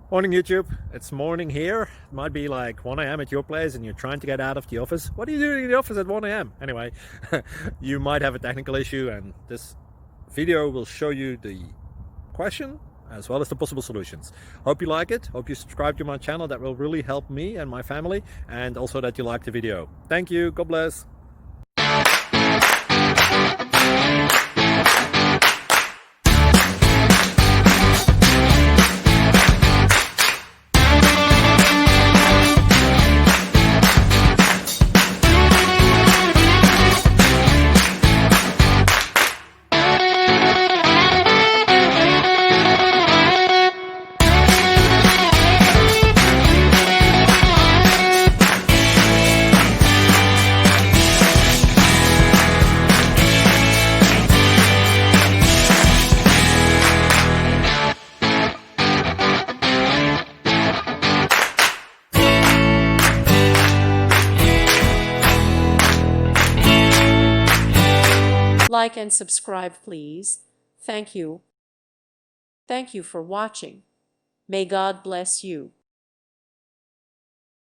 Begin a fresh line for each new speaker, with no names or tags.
Morning YouTube, it's morning here. It might be like 1 a.m. at your place and you're trying to get out of the office. What are you doing in the office at 1 a.m.? Anyway, you might have a technical issue and this video will show you the question as well as the possible solutions. Hope you like it, hope you subscribe to my channel. That will really help me and my family, and also that you like the video. Thank you, God bless.
Like and subscribe, please. Thank you. Thank you for watching. May God bless you.